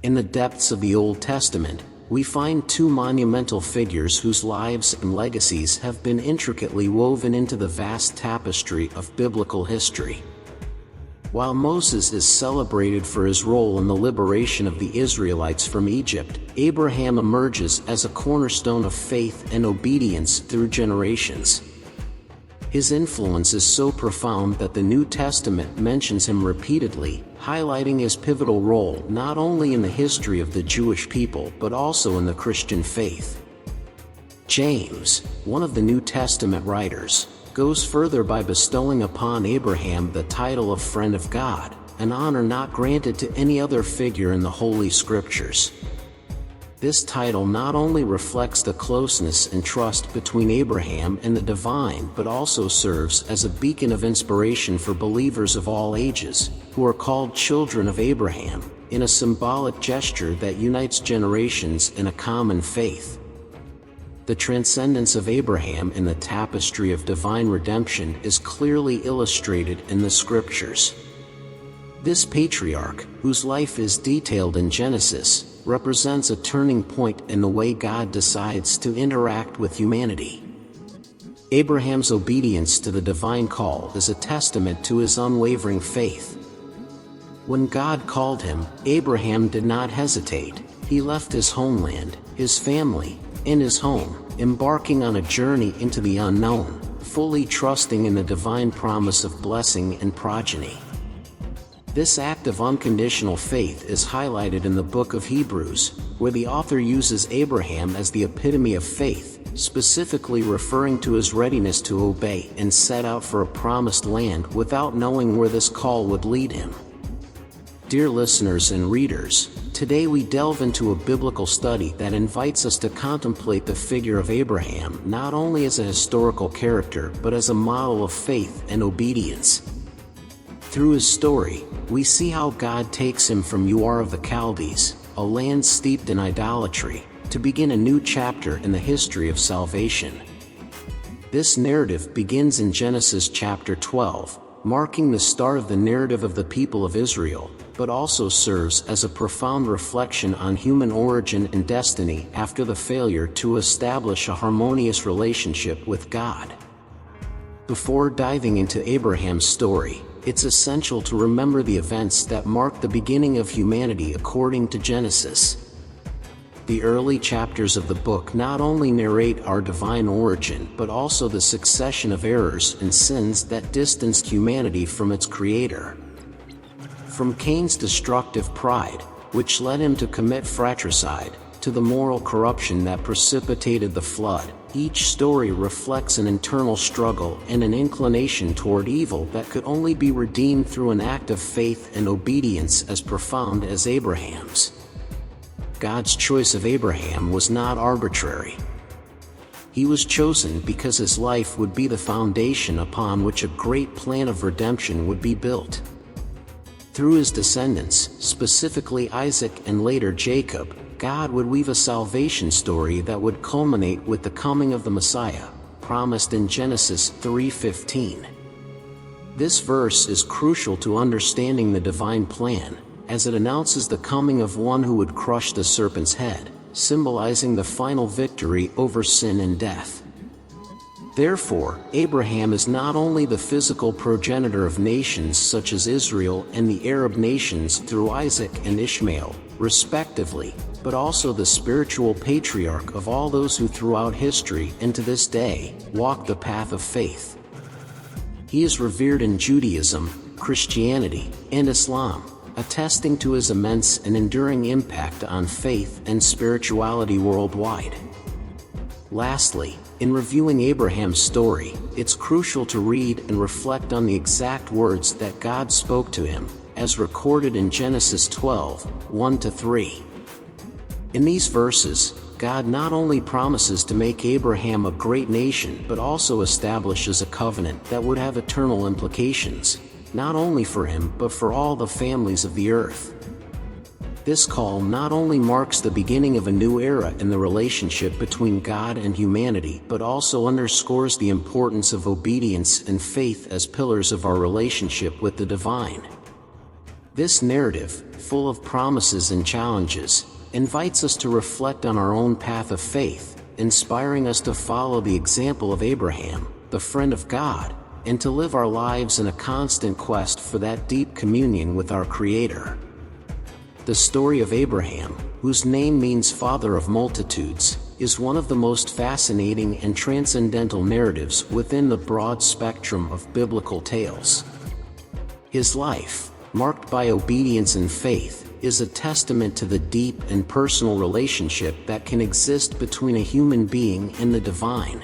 In the depths of the Old Testament, we find two monumental figures whose lives and legacies have been intricately woven into the vast tapestry of biblical history. While Moses is celebrated for his role in the liberation of the Israelites from Egypt, Abraham emerges as a cornerstone of faith and obedience through generations. His influence is so profound that the New Testament mentions him repeatedly, highlighting his pivotal role not only in the history of the Jewish people but also in the Christian faith. James, one of the New Testament writers, goes further by bestowing upon Abraham the title of Friend of God, an honor not granted to any other figure in the Holy Scriptures. This title not only reflects the closeness and trust between Abraham and the divine but also serves as a beacon of inspiration for believers of all ages, who are called children of Abraham, in a symbolic gesture that unites generations in a common faith. The transcendence of Abraham in the tapestry of divine redemption is clearly illustrated in the Scriptures. This patriarch, whose life is detailed in Genesis, represents a turning point in the way God decides to interact with humanity. Abraham's obedience to the divine call is a testament to his unwavering faith. When God called him, Abraham did not hesitate. He left his homeland, his family, and his home, embarking on a journey into the unknown, fully trusting in the divine promise of blessing and progeny. This act of unconditional faith is highlighted in the book of Hebrews, where the author uses Abraham as the epitome of faith, specifically referring to his readiness to obey and set out for a promised land without knowing where this call would lead him. Dear listeners and readers, today we delve into a biblical study that invites us to contemplate the figure of Abraham not only as a historical character but as a model of faith and obedience. Through his story, we see how God takes him from Ur of the Chaldees, a land steeped in idolatry, to begin a new chapter in the history of salvation. This narrative begins in Genesis chapter 12, marking the start of the narrative of the people of Israel, but also serves as a profound reflection on human origin and destiny after the failure to establish a harmonious relationship with God. Before diving into Abraham's story, it's essential to remember the events that marked the beginning of humanity according to Genesis. The early chapters of the book not only narrate our divine origin but also the succession of errors and sins that distanced humanity from its Creator. From Cain's destructive pride, which led him to commit fratricide, to the moral corruption that precipitated the flood, each story reflects an internal struggle and an inclination toward evil that could only be redeemed through an act of faith and obedience as profound as Abraham's. God's choice of Abraham was not arbitrary. He was chosen because his life would be the foundation upon which a great plan of redemption would be built. Through his descendants, specifically Isaac and later Jacob, God would weave a salvation story that would culminate with the coming of the Messiah, promised in Genesis 3:15. This verse is crucial to understanding the divine plan, as it announces the coming of one who would crush the serpent's head, symbolizing the final victory over sin and death. Therefore, Abraham is not only the physical progenitor of nations such as Israel and the Arab nations through Isaac and Ishmael, respectively, but also the spiritual patriarch of all those who throughout history and to this day walk the path of faith. He is revered in Judaism, Christianity, and Islam, attesting to his immense and enduring impact on faith and spirituality worldwide. Lastly, in reviewing Abraham's story, it's crucial to read and reflect on the exact words that God spoke to him, as recorded in Genesis 12:1-3. In these verses, God not only promises to make Abraham a great nation but also establishes a covenant that would have eternal implications, not only for him but for all the families of the earth. This call not only marks the beginning of a new era in the relationship between God and humanity but also underscores the importance of obedience and faith as pillars of our relationship with the divine. This narrative, full of promises and challenges, invites us to reflect on our own path of faith, inspiring us to follow the example of Abraham, the friend of God, and to live our lives in a constant quest for that deep communion with our Creator. The story of Abraham, whose name means father of multitudes, is one of the most fascinating and transcendental narratives within the broad spectrum of biblical tales. His life, marked by obedience and faith, is a testament to the deep and personal relationship that can exist between a human being and the divine.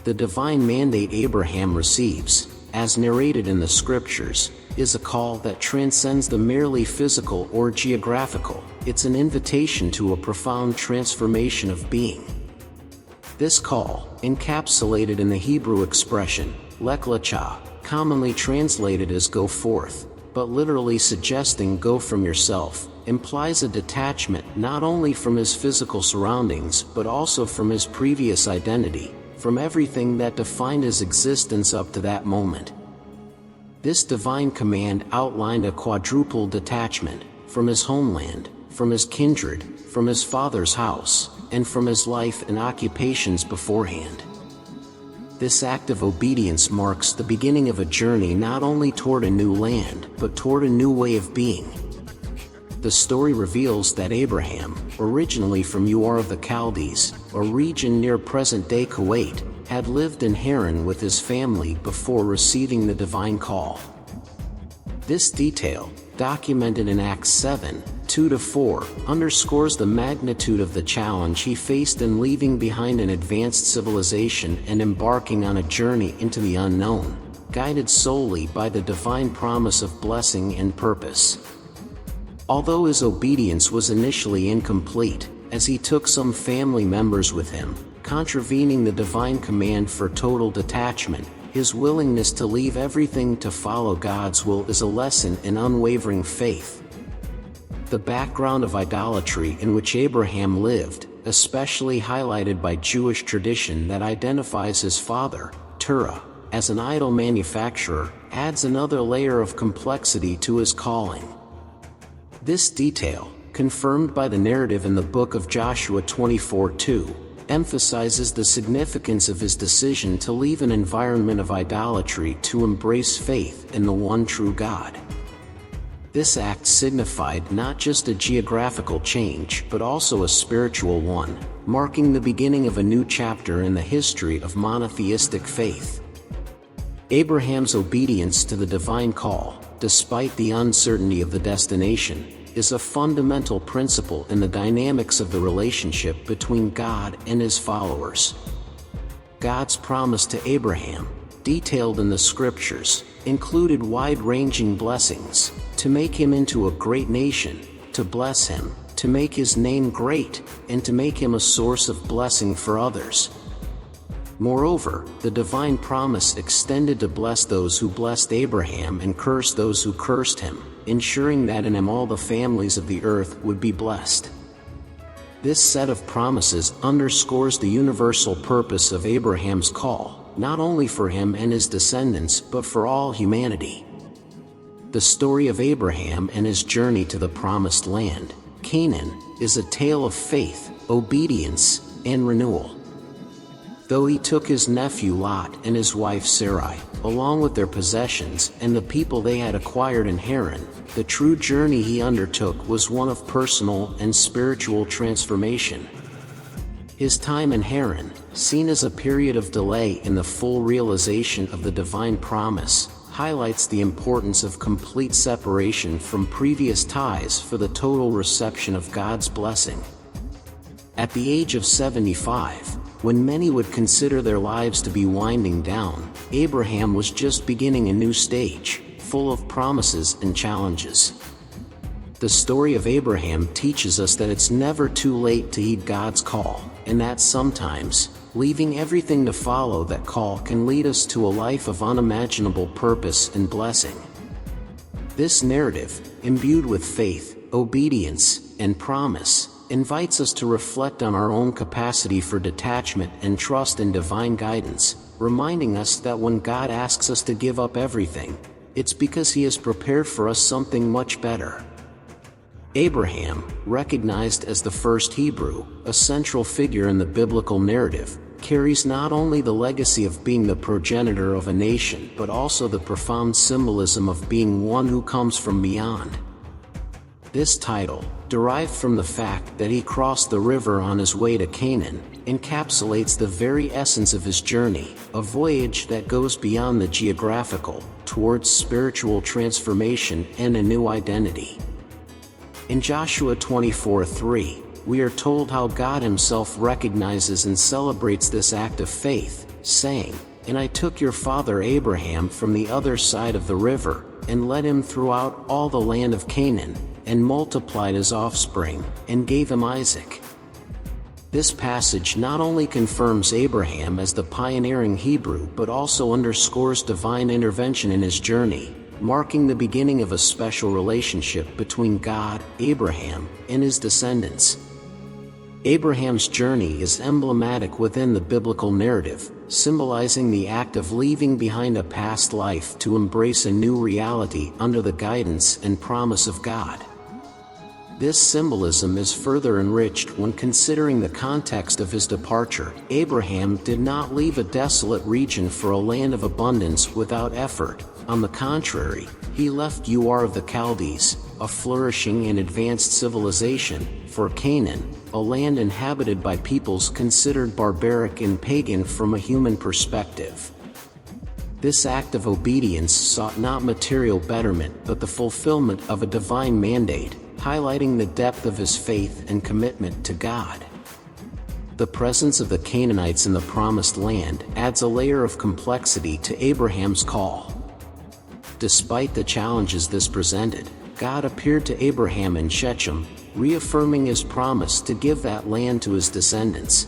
The divine mandate Abraham receives, as narrated in the scriptures, is a call that transcends the merely physical or geographical. It's an invitation to a profound transformation of being. This call, encapsulated in the Hebrew expression, lech lecha, commonly translated as go forth, but literally suggesting go from yourself, implies a detachment not only from his physical surroundings but also from his previous identity, from everything that defined his existence up to that moment. This divine command outlined a quadruple detachment, from his homeland, from his kindred, from his father's house, and from his life and occupations beforehand. This act of obedience marks the beginning of a journey not only toward a new land, but toward a new way of being. The story reveals that Abraham, originally from Ur of the Chaldees, a region near present-day Kuwait, had lived in Haran with his family before receiving the divine call. This detail, documented in Acts 7:2-4, underscores the magnitude of the challenge he faced in leaving behind an advanced civilization and embarking on a journey into the unknown, guided solely by the divine promise of blessing and purpose. Although his obedience was initially incomplete, as he took some family members with him, contravening the divine command for total detachment, his willingness to leave everything to follow God's will is a lesson in unwavering faith. The background of idolatry in which Abraham lived, especially highlighted by Jewish tradition that identifies his father, Terah, as an idol manufacturer, adds another layer of complexity to his calling. This detail, confirmed by the narrative in the book of Joshua 24:2, emphasizes the significance of his decision to leave an environment of idolatry to embrace faith in the one true God. This act signified not just a geographical change but also a spiritual one, marking the beginning of a new chapter in the history of monotheistic faith. Abraham's obedience to the divine call, despite the uncertainty of the destination, is a fundamental principle in the dynamics of the relationship between God and his followers. God's promise to Abraham, detailed in the scriptures, included wide-ranging blessings: to make him into a great nation, to bless him, to make his name great, and to make him a source of blessing for others. Moreover, the divine promise extended to bless those who blessed Abraham and curse those who cursed him, ensuring that in him all the families of the earth would be blessed. This set of promises underscores the universal purpose of Abraham's call, not only for him and his descendants but for all humanity. The story of Abraham and his journey to the promised land, Canaan, is a tale of faith, obedience, and renewal. Though he took his nephew Lot and his wife Sarai, along with their possessions and the people they had acquired in Haran, the true journey he undertook was one of personal and spiritual transformation. His time in Haran, seen as a period of delay in the full realization of the divine promise, highlights the importance of complete separation from previous ties for the total reception of God's blessing. At the age of 75, when many would consider their lives to be winding down, Abraham was just beginning a new stage, full of promises and challenges. The story of Abraham teaches us that it's never too late to heed God's call, and that sometimes, leaving everything to follow that call can lead us to a life of unimaginable purpose and blessing. This narrative, imbued with faith, obedience, and promise, invites us to reflect on our own capacity for detachment and trust in divine guidance, reminding us that when God asks us to give up everything, it's because He has prepared for us something much better. Abraham, recognized as the first Hebrew, a central figure in the biblical narrative, carries not only the legacy of being the progenitor of a nation but also the profound symbolism of being one who comes from beyond. This title, derived from the fact that he crossed the river on his way to Canaan, encapsulates the very essence of his journey, a voyage that goes beyond the geographical, towards spiritual transformation and a new identity. In Joshua 24:3, we are told how God Himself recognizes and celebrates this act of faith, saying, "And I took your father Abraham from the other side of the river, and led him throughout all the land of Canaan, and multiplied his offspring, and gave him Isaac." This passage not only confirms Abraham as the pioneering Hebrew but also underscores divine intervention in his journey, marking the beginning of a special relationship between God, Abraham, and his descendants. Abraham's journey is emblematic within the biblical narrative, symbolizing the act of leaving behind a past life to embrace a new reality under the guidance and promise of God. This symbolism is further enriched when considering the context of his departure. Abraham did not leave a desolate region for a land of abundance without effort. On the contrary, he left Ur of the Chaldees, a flourishing and advanced civilization, for Canaan, a land inhabited by peoples considered barbaric and pagan from a human perspective. This act of obedience sought not material betterment but the fulfillment of a divine mandate, highlighting the depth of his faith and commitment to God. The presence of the Canaanites in the Promised Land adds a layer of complexity to Abraham's call. Despite the challenges this presented, God appeared to Abraham in Shechem, reaffirming His promise to give that land to his descendants.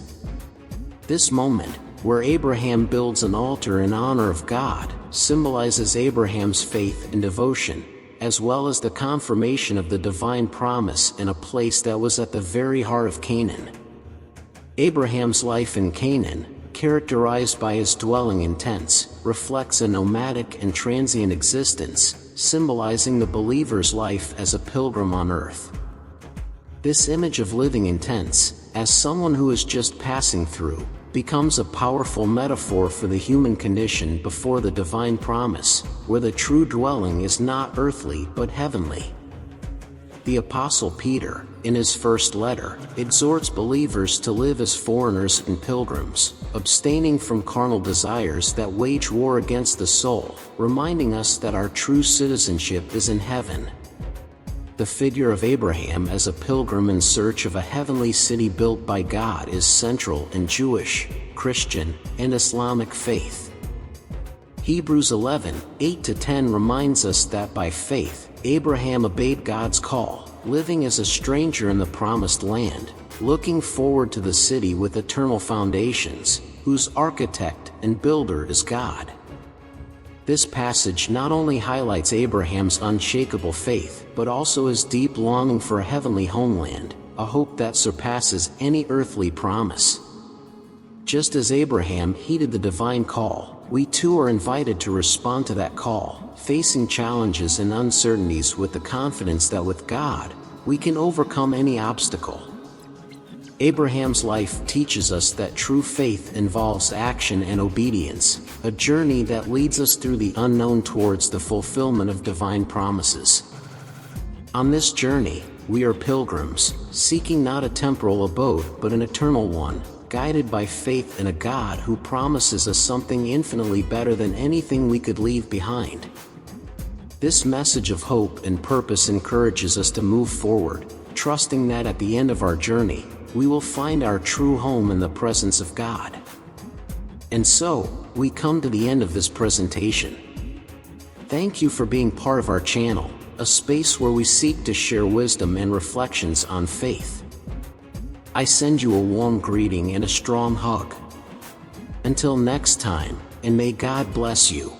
This moment, where Abraham builds an altar in honor of God, symbolizes Abraham's faith and devotion, as well as the confirmation of the divine promise in a place that was at the very heart of Canaan. Abraham's life in Canaan, characterized by his dwelling in tents, reflects a nomadic and transient existence, symbolizing the believer's life as a pilgrim on earth. This image of living in tents, as someone who is just passing through, becomes a powerful metaphor for the human condition before the divine promise, where the true dwelling is not earthly but heavenly. The Apostle Peter, in his first letter, exhorts believers to live as foreigners and pilgrims, abstaining from carnal desires that wage war against the soul, reminding us that our true citizenship is in heaven. The figure of Abraham as a pilgrim in search of a heavenly city built by God is central in Jewish, Christian, and Islamic faith. Hebrews 11:8-10 reminds us that by faith, Abraham obeyed God's call, living as a stranger in the Promised Land, looking forward to the city with eternal foundations, whose architect and builder is God. This passage not only highlights Abraham's unshakable faith, but also his deep longing for a heavenly homeland, a hope that surpasses any earthly promise. Just as Abraham heeded the divine call, we too are invited to respond to that call, facing challenges and uncertainties with the confidence that with God, we can overcome any obstacle. Abraham's life teaches us that true faith involves action and obedience, a journey that leads us through the unknown towards the fulfillment of divine promises. On this journey, we are pilgrims, seeking not a temporal abode but an eternal one, guided by faith in a God who promises us something infinitely better than anything we could leave behind. This message of hope and purpose encourages us to move forward, trusting that at the end of our journey, we will find our true home in the presence of God. And so, we come to the end of this presentation. Thank you for being part of our channel, a space where we seek to share wisdom and reflections on faith. I send you a warm greeting and a strong hug. Until next time, and may God bless you.